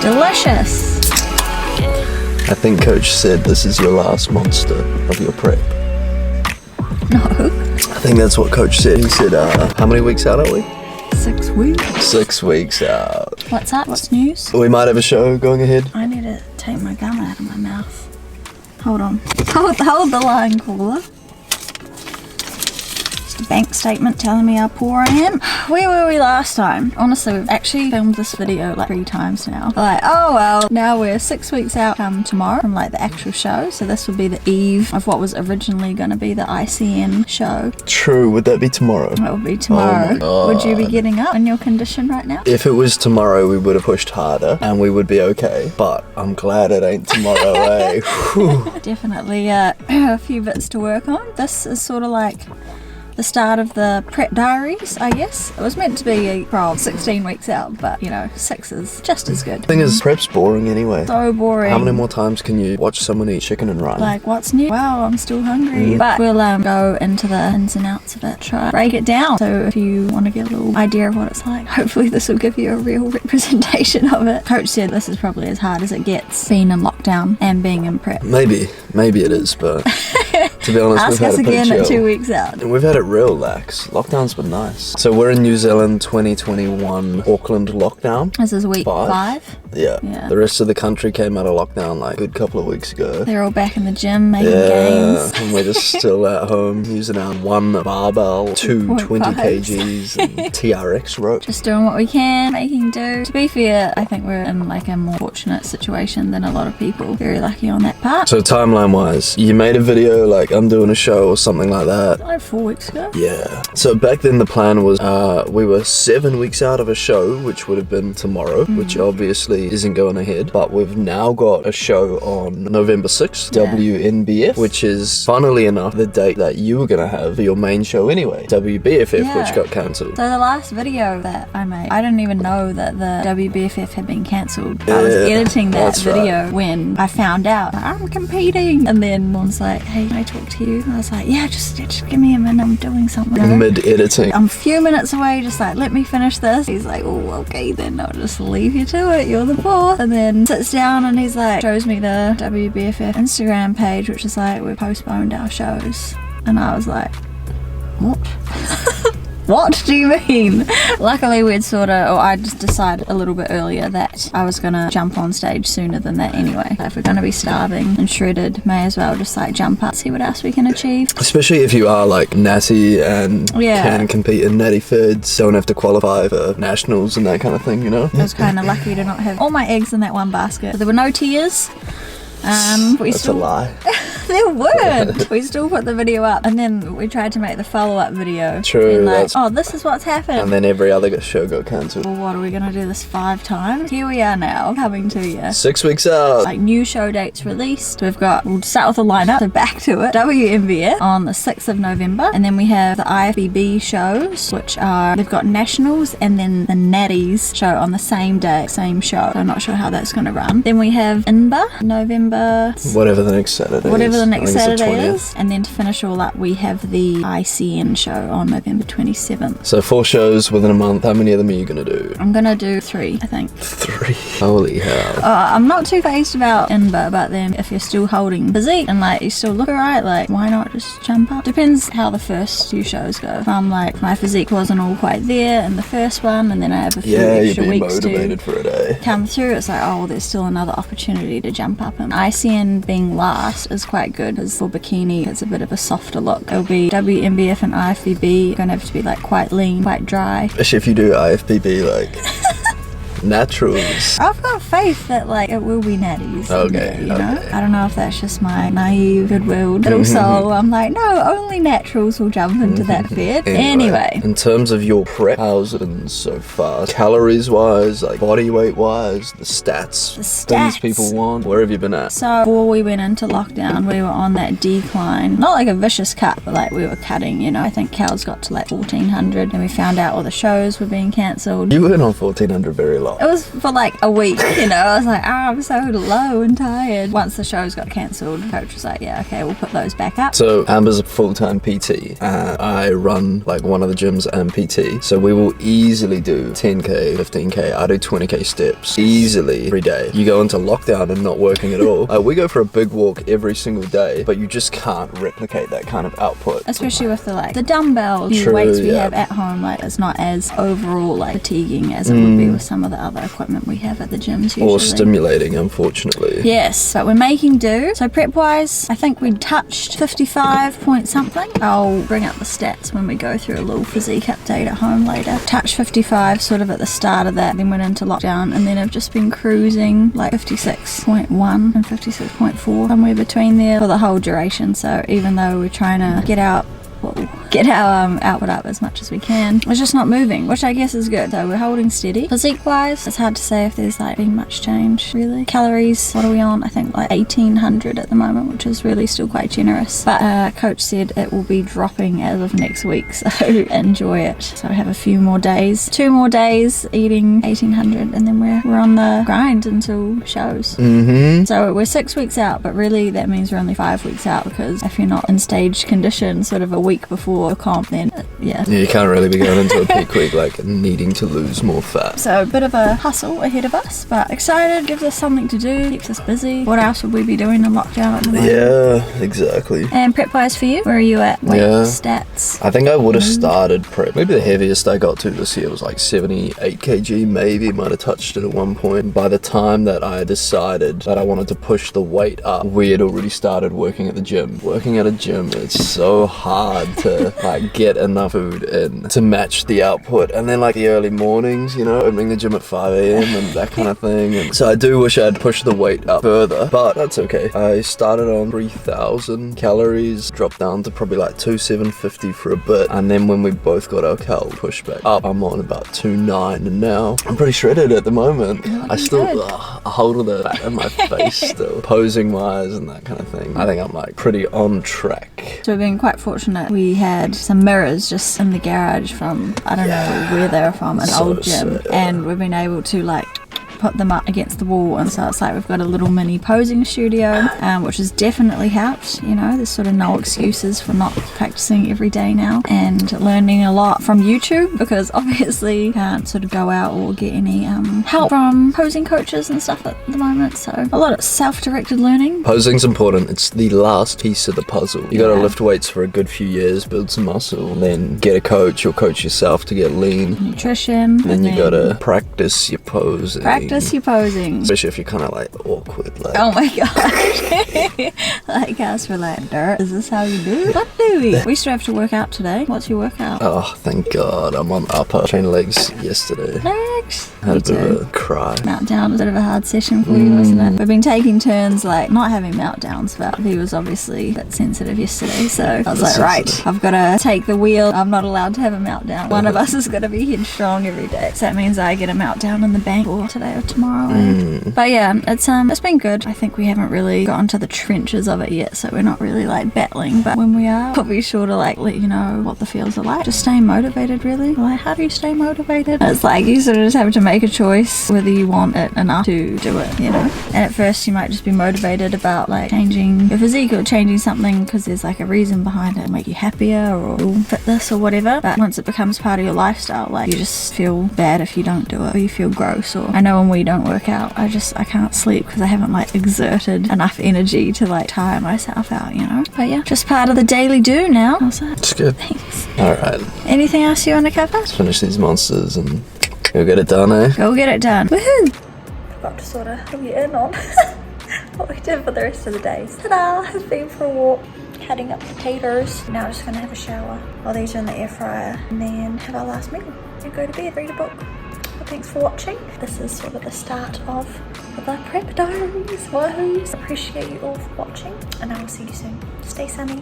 Delicious. I think Coach said this is your last monster of your prep. No. I think that's what Coach said. He said, how many weeks out are we? 6 weeks. 6 weeks out. What's up? What's news? We might have a show going ahead. I need to take my gum out of my mouth. Hold on. Hold the line, caller. Bank statement telling me how poor I am. Where were we last time? Honestly, we've actually filmed this video like 3 times now. Like, oh well, now we're 6 weeks out tomorrow from like the actual show. So this will be the eve of what was originally going to be the ICN show. True, would that be tomorrow? It will be tomorrow. Oh my God. Would you be getting up in your condition right now? If it was tomorrow, we would have pushed harder and we would be okay. But I'm glad it ain't tomorrow, eh? Definitely a few bits to work on. This is sort of like the start of the Prep Diaries, I guess. It was meant to be from 16 weeks out, but you know, 6 is just as good. The thing is, prep's boring anyway. So boring. How many more times can you watch someone eat chicken and rice? Like, what's new? Wow, I'm still hungry. But we'll go into the ins and outs of it, try break it down. So if you want to get a little idea of what it's like, hopefully this will give you a real representation of it. Coach said this is probably as hard as it gets, being in lockdown and being in prep. Maybe it is, but to be honest, ask we've had us it pretty again chill. at 2 weeks out. And we've had it real lax. Lockdown's been nice. So we're in New Zealand 2021 Auckland lockdown. This is week 5. Yeah. Yeah. The rest of the country came out of lockdown like a good couple of weeks ago. They're all back in the gym making gains. And we're just still at home using our 1 barbell, 2 20 kgs and TRX rope. Just doing what we can, making do. To be fair, I think we're in like a more fortunate situation than a lot of people. Very lucky on that part. So timeline wise, you made a video like I'm doing a show or something like that. Like 4 weeks ago. Yeah. So back then the plan was we were 7 weeks out of a show, which would have been tomorrow, which obviously isn't going ahead. But we've now got a show on November 6th, WNBF, which is funnily enough the date that you were going to have for your main show anyway, WBFF, which got cancelled. So the last video that I made, I didn't even know that the WBFF had been cancelled. I was editing that video when I found out I'm competing, and then one's like, hey, can I talk to you? And I was like, yeah, just give me a minute, I'm doing something. Mid-editing. I'm a few minutes away, just like, let me finish this. He's like, oh, okay, then I'll just leave you to it, you're the boss. And then sits down and he's like, shows me the WBFF Instagram page, which is like, we've postponed our shows. And I was like, what? What do you mean? Luckily I just decided a little bit earlier that I was gonna jump on stage sooner than that anyway. If we're gonna be starving and shredded, may as well just like jump up, see what else we can achieve. Especially if you are like natty and can compete in natty feds, don't have to qualify for nationals and that kind of thing, you know? I was kind of lucky to not have all my eggs in that one basket. There were no tears. That's a lie. There weren't. We still put the video up, and then we tried to make the follow-up video. True. Like, oh, this is what's happened. And then every other show got cancelled. Well, what are we gonna do this 5 times? Here we are now, coming to you. 6 weeks out. Like new show dates released. We'll start with the lineup. So back to it. WNBF on the 6th of November, and then we have the IFBB shows, which are they've got nationals and then the Natties show on the same day, same show. So I'm not sure how that's gonna run. Then we have INBA, November. Whatever the next Saturday. The next Saturday is, and then to finish all up we have the ICN show on November 27th. So 4 shows within a month. How many of them are you gonna do? I'm gonna do 3, I think. 3? Holy hell. I'm not too phased about INBA, but then if you're still holding physique and like you still look alright, like why not just jump up? Depends how the first few shows go. If I'm like my physique wasn't all quite there in the first one, and then I have a few extra weeks motivated for a day. Come through, it's like, oh well, there's still another opportunity to jump up. And ICN being last is quite good because for bikini it's a bit of a softer look. It'll be WNBF and IFBB gonna have to be like quite lean, quite dry. Especially if you do IFBB like naturals. I've got faith that like it will be natties. Okay, you know? I don't know if that's just my naive good-willed little soul. I'm like, no, only naturals will jump into that bed. Anyway. In terms of your prep, how's it been so far? Calories wise, like body weight wise, the stats. Things people want. Where have you been at? So before we went into lockdown, we were on that decline. Not like a vicious cut, but like we were cutting, you know. I think Cal's got to like 1400 and we found out all the shows were being cancelled. You weren't on 1400 very long. long. It was for like a week, you know. I was like, I'm so low and tired. Once the shows got cancelled, coach was like, yeah, okay, we'll put those back up. So Amber's a full-time PT. I run like one of the gyms and PT. So we will easily do 10k, 15k. I do 20k steps easily every day. You go into lockdown and not working at all. We go for a big walk every single day, but you just can't replicate that kind of output. Especially with the dumbbells, the weights we have at home, like it's not as overall like fatiguing as it would be with some of the other equipment we have at the gyms usually. Or stimulating, unfortunately. Yes, but we're making do. So prep wise, I think we touched 55 point something. I'll bring up the stats when we go through a little physique update at home later. Touched 55 sort of at the start of that, then went into lockdown, and then I've just been cruising like 56.1 and 56.4, somewhere between there for the whole duration. So even though we're trying to get our output up as much as we can, it's just not moving, which I guess is good. So we're holding steady. Physique wise, it's hard to say if there's like been much change really. Calories, what are we on? I think like 1800 at the moment, which is really still quite generous, but coach said it will be dropping as of next week, so enjoy it. So I have a few more days, 2 more days eating 1800, and then we're on the grind until shows. So we're 6 weeks out, but really that means we're only 5 weeks out, because if you're not in stage condition sort of a week before a comp, then yeah, you can't really be going into a peak week like needing to lose more fat. So a bit of a hustle ahead of us, but excited, gives us something to do, keeps us busy. What else would we be doing in lockdown at the moment? Yeah, exactly. And prep wise for you, where are you at weight stats? I think I would have started prep. Maybe the heaviest I got to this year was like 78 kg, maybe might have touched it at one point. By the time that I decided that I wanted to push the weight up, we had already started working at the gym. Working at a gym, it's so hard to like get enough food in to match the output, and then like the early mornings, you know, opening the gym at 5 a.m. and that kind of thing. And so I do wish I'd pushed the weight up further, but that's okay. I started on 3,000 calories, dropped down to probably like 2,750 for a bit, and then when we both got our cal pushed back up, I'm on about 2,900, and now I'm pretty shredded at the moment. I still I hold all the fat in my face still, posing wise and that kind of thing. I think I'm like pretty on track. So we've been quite fortunate. We had some mirrors just in the garage from, I don't know where they were from, an old gym, and we've been able to like put them up against the wall, and so it's like we've got a little mini posing studio, which has definitely helped. You know, there's sort of no excuses for not practicing every day now, and learning a lot from YouTube, because obviously can't sort of go out or get any help from posing coaches and stuff at the moment, so a lot of self-directed learning. Posing's important. It's the last piece of the puzzle. You gotta lift weights for a good few years, build some muscle, and then get a coach or coach yourself to get lean. Nutrition. And then you gotta practice your posing. Practice your posing. Especially if you're kind of like awkward. Like, oh my gosh. Like us, we're like, dirt, is this how you do it? What do we? We still have to work out today. What's your workout? Oh, thank God. I'm on upper. Trained legs yesterday. Legs? Had a bit of a cry. Meltdown was a bit of a hard session for you, wasn't it? We've been taking turns like not having meltdowns, but he was obviously a bit sensitive yesterday, so I was like, right, I've got to take the wheel. I'm not allowed to have a meltdown. One of us has got to be headstrong every day. So that means I get a meltdown in the bank or today or tomorrow. But yeah, it's been good. I think we haven't really gotten to the trenches of it yet, so we're not really like battling, but when we are, we'll be sure to like let you know what the feels are like. Just staying motivated, really. Like, how do you stay motivated? It's like you sort of just have to make a choice whether you want it enough to do it, you know. And at first you might just be motivated about like changing your physique or changing something because there's like a reason behind it, make you happier or fit this or whatever. But once it becomes part of your lifestyle, like you just feel bad if you don't do it, or you feel gross. Or I know when we don't work out, I can't sleep because I haven't like exerted enough energy to like tire myself out, you know. But yeah, just part of the daily do now. How's that? It's good. Thanks. Alright. Anything else you want to cover? Let's finish these monsters and go get it done, eh? Go get it done. Woohoo! Forgot to sort of fill you in on what we did for the rest of the days. Ta-da! I've been for a walk, cutting up potatoes. Now I'm just gonna have a shower while these are in the air fryer, and then have our last meal and go to bed, read a book. Well, thanks for watching. This is sort of the start of the Prep Diaries. Wahoo! Appreciate you all for watching, and I will see you soon. Stay sunny.